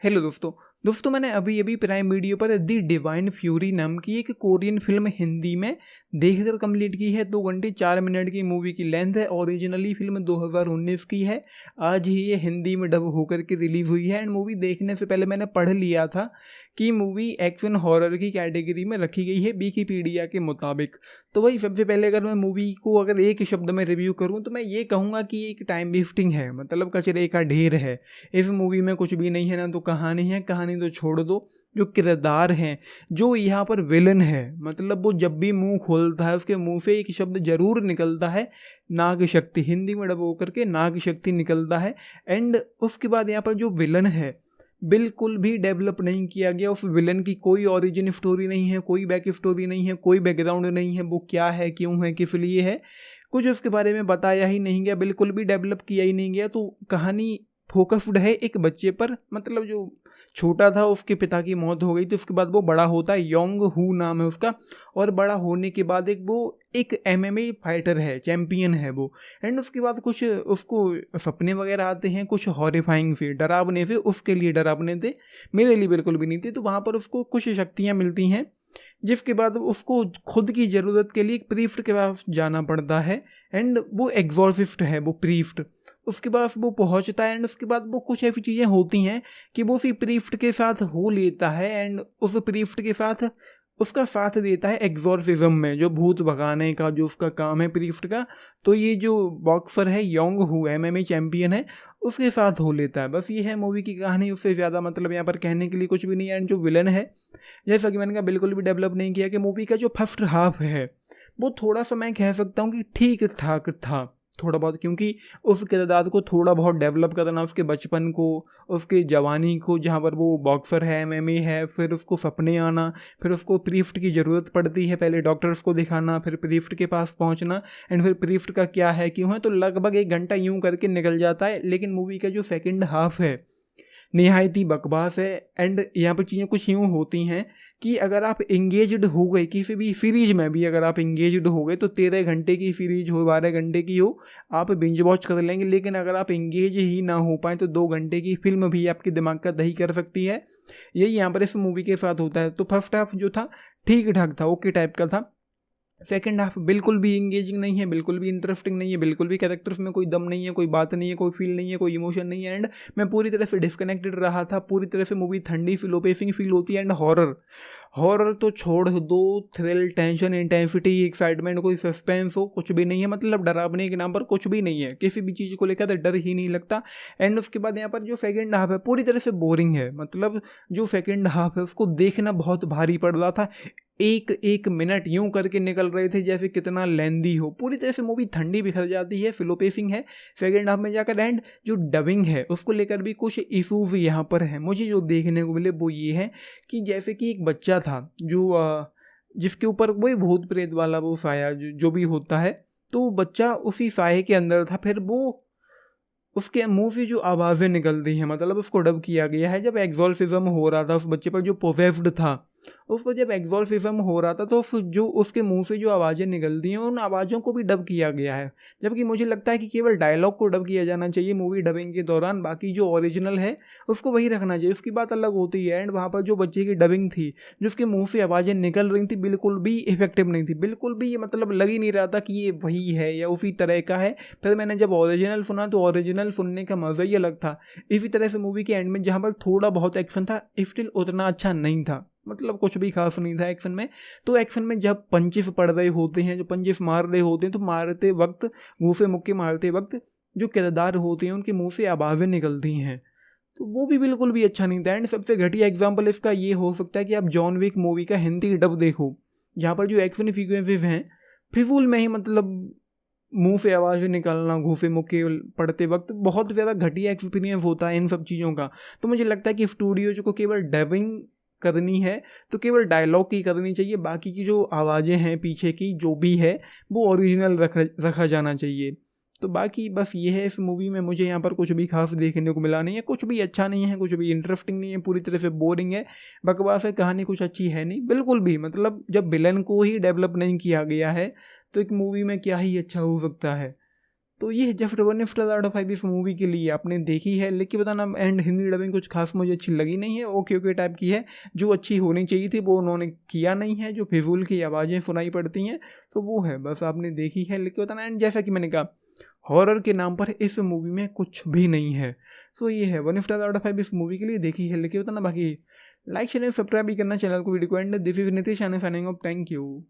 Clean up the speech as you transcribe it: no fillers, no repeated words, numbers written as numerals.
Hello दोस्तों मैंने अभी अभी प्राइम वीडियो पर दी डिवाइन फ्यूरी नाम की एक कोरियन फिल्म हिंदी में देखकर कंप्लीट की है। 2 घंटे 4 मिनट की मूवी की लेंथ है। ओरिजिनली फिल्म 2019 की है। आज ही ये हिंदी में डब होकर के रिलीज हुई है। एंड मूवी देखने से पहले मैंने पढ़ लिया था कि मूवी एक्शन हॉरर की कैटेगरी में रखी गई है विकिपीडिया के मुताबिक। तो वही सबसे पहले अगर मैं मूवी को अगर एक शब्द में रिव्यू करूँ तो मैं ये कहूँगा कि एक टाइम वेस्टिंग है, मतलब कचरे का ढेर है। इस मूवी में कुछ भी नहीं है, ना तो कहानी है, कहानी तो छोड़ दो। जो किरदार हैं, जो यहाँ पर विलन है, मतलब वो जब भी मुंह खोलता है उसके मुंह से एक शब्द जरूर निकलता है, नाग शक्ति। हिंदी में डब होकर के नाग शक्ति निकलता है। एंड उसके बाद यहाँ पर जो विलन है बिल्कुल भी डेवलप नहीं किया गया। उस विलन की कोई ओरिजिन स्टोरी नहीं है, कोई बैक स्टोरी नहीं है, कोई बैकग्राउंड नहीं है, वो क्या है, क्यों है, किस लिए है, कुछ उसके बारे में बताया ही नहीं गया, बिल्कुल भी डेवलप किया ही नहीं गया। तो कहानी फोकस्ड है एक बच्चे पर, मतलब जो छोटा था उसके पिता की मौत हो गई, तो उसके बाद वो बड़ा होता है, योंग हू नाम है उसका। और बड़ा होने के बाद वो एक एमएमए फाइटर है, चैंपियन है वो। एंड उसके बाद कुछ उसको सपने वगैरह आते हैं, कुछ हॉरिफाइंग से, डरावने से। उसके लिए डरावने थे, मेरे लिए बिल्कुल भी नहीं थे। तो वहाँ पर उसको कुछ शक्तियाँ मिलती हैं, जिसके बाद उसको खुद की ज़रूरत के लिए एक प्रीस्ट के पास जाना पड़ता है। एंड वो एग्जॉर्सिस्ट है वो प्रीस्ट। उसके बाद वो पहुंचता है एंड उसके बाद वो कुछ ऐसी चीज़ें होती हैं कि वो उसी प्रीस्ट के साथ हो लेता है। एंड उस प्रीस्ट के साथ उसका साथ देता है एग्जॉर्सिज्म में, जो भूत भगाने का जो उसका काम है प्रीस्ट का। तो ये जो बॉक्सर है योंग हू, एमएमए चैंपियन है, उसके साथ हो लेता है। बस ये है मूवी की कहानी। उससे ज़्यादा मतलब यहाँ पर कहने के लिए कुछ भी नहीं है। एंड जो विलन है, जैसा कि मैंने कहा, बिल्कुल भी डेवलप नहीं किया। कि मूवी का जो फर्स्ट हाफ है वो थोड़ा सा मैं कह सकता हूँ कि ठीक ठाक था थोड़ा बहुत, क्योंकि उस किरदार को थोड़ा बहुत डेवलप करना, उसके बचपन को, उसके जवानी को, जहाँ पर वो बॉक्सर है, एमएमए है, फिर उसको सपने आना, फिर उसको प्रीस्ट की ज़रूरत पड़ती है, पहले डॉक्टर्स को दिखाना, फिर प्रीस्ट के पास पहुँचना, एंड फिर प्रीस्ट का क्या है, क्यों है, तो लगभग 1 घंटा यूं करके निकल जाता है। लेकिन मूवी का जो सेकेंड हाफ है निहायती बकवास है। एंड यहाँ पर चीज़ें कुछ यूँ होती हैं कि अगर आप इंगेज्ड हो गए किसी भी सीरीज में भी, अगर आप इंगेज्ड हो गए तो 13 घंटे की सीरीज हो, 12 घंटे की हो, आप बिंज वॉच कर लेंगे। लेकिन अगर आप इंगेज ही ना हो पाए तो 2 घंटे की फिल्म भी आपके दिमाग का दही कर सकती है। यही यहाँ पर इस मूवी के साथ होता है। तो फर्स्ट हाफ जो था ठीक ठाक था, ओके टाइप का था। सेकेंड हाफ बिल्कुल भी इंगेजिंग नहीं है, बिल्कुल भी इंटरेस्टिंग नहीं है, बिल्कुल भी कैरेक्टर्स में कोई दम नहीं है, कोई बात नहीं है, कोई फील नहीं है, कोई इमोशन नहीं है। एंड मैं पूरी तरह से डिस्कनेक्टेड रहा था। पूरी तरह से मूवी ठंडी लो पेसिंग फील होती है। एंड हॉरर हॉरर तो छोड़ दो, थ्रिल, टेंशन, इंटेंसिटी, एक्साइटमेंट, कोई सस्पेंस हो, कुछ भी नहीं है। मतलब डरावने के नाम पर कुछ भी नहीं है, किसी भी चीज़ को लेकर डर ही नहीं लगता। एंड उसके बाद यहाँ पर जो सेकेंड हाफ है पूरी तरह से बोरिंग है। मतलब जो सेकेंड हाफ है उसको देखना बहुत भारी पड़ रहा था। एक एक मिनट यूं करके निकल रहे थे जैसे कितना लेंदी हो। पूरी तरह से मूवी ठंडी बिखर जाती है, स्लो पेसिंग है सेकेंड हाफ में जाकर। एंड जो डबिंग है उसको लेकर भी कुछ इशूज यहाँ पर हैं मुझे जो देखने को मिले, वो ये है कि जैसे कि एक बच्चा था जो जिसके ऊपर वही भूत प्रेत वाला वो साया जो भी होता है, तो वो बच्चा उसी साये के अंदर था। फिर वो उसके मुंह से जो आवाज़ें निकलती हैं, मतलब उसको डब किया गया है। जब एग्जॉर्सिज्म हो रहा था उस बच्चे पर जो पोसेस्ड था, उसको जब एग्जॉर्सिज्म हो रहा था तो जो उसके मुंह से जो आवाज़ें निकलती हैं उन आवाज़ों को भी डब किया गया है। जबकि मुझे लगता है कि केवल डायलॉग को डब किया जाना चाहिए मूवी डबिंग के दौरान, बाकी जो ओरिजिनल है उसको वही रखना चाहिए, उसकी बात अलग होती है। एंड वहाँ पर जो बच्चे की डबिंग थी, जो उसके मुँह से आवाज़ें निकल रही थी, बिल्कुल भी इफेक्टिव नहीं थी, बिल्कुल भी। ये मतलब लग ही नहीं रहा था कि ये वही है या उसी तरह का है। फिर मैंने जब ओरिजिनल सुना तो ओरिजिनल सुनने का मज़ा ही अलग था। इसी तरह से मूवी के एंड में जहाँ पर थोड़ा बहुत एक्शन था, स्टिल उतना अच्छा नहीं था, मतलब कुछ भी खास नहीं था एक्शन में। तो एक्शन में जब पंचेस पड़ रहे होते हैं, जो पंचेस मार रहे होते हैं, तो मारते वक्त, मुँह से मुक्के मारते वक्त जो किरदार होते हैं उनके मुँह से आवाज़ें निकलती हैं, तो वो भी बिल्कुल भी अच्छा नहीं था। एंड सबसे घटिया एग्जाम्पल इसका ये हो सकता है कि आप जॉन विक मूवी का हिंदी डब देखो, जहाँ पर जो एक्शन सीक्वेंसेस हैं फिजूल में ही, मतलब मुंह से आवाज़ निकालना, घूसे मुक्के पड़ते वक्त, बहुत ज़्यादा घटिया एक्सपीरियंस होता है इन सब चीज़ों का। तो मुझे लगता है कि स्टूडियोज को केवल डबिंग करनी है तो केवल डायलॉग की करनी चाहिए, बाकी की जो आवाज़ें हैं पीछे की जो भी है वो ओरिजिनल रखा जाना चाहिए। तो बाकी बस ये है, इस मूवी में मुझे यहाँ पर कुछ भी खास देखने को मिला नहीं है, कुछ भी अच्छा नहीं है, कुछ भी इंटरेस्टिंग नहीं है, पूरी तरह से बोरिंग है, बकवास है, कहानी कुछ अच्छी है नहीं बिल्कुल भी। मतलब जब विलन को ही डेवलप नहीं किया गया है तो एक मूवी में क्या ही अच्छा हो सकता है। तो ये जस्ट 1 स्टार आउट ऑफ 5 इस मूवी के लिए। आपने देखी है, लेकिन बताना। एंड हिंदी डबिंग कुछ खास मुझे अच्छी लगी नहीं है, ओके ओके टाइप की है। जो अच्छी होनी चाहिए थी वो उन्होंने किया नहीं है, जो फिजूल की आवाज़ें सुनाई पड़ती हैं तो वो है बस। आपने देखी है, लेकिन बताना। एंड जैसा कि मैंने कहा, हॉरर के नाम पर इस मूवी में कुछ भी नहीं है। सो ये है 1 स्टार आउट ऑफ 5 इस मूवी के लिए। देखी है, लेकिन बताना। बाकी लाइक शेयर सब्सक्राइब भी करना चैनल को, वीडियो को। And this is Nitish signing off. Thank you.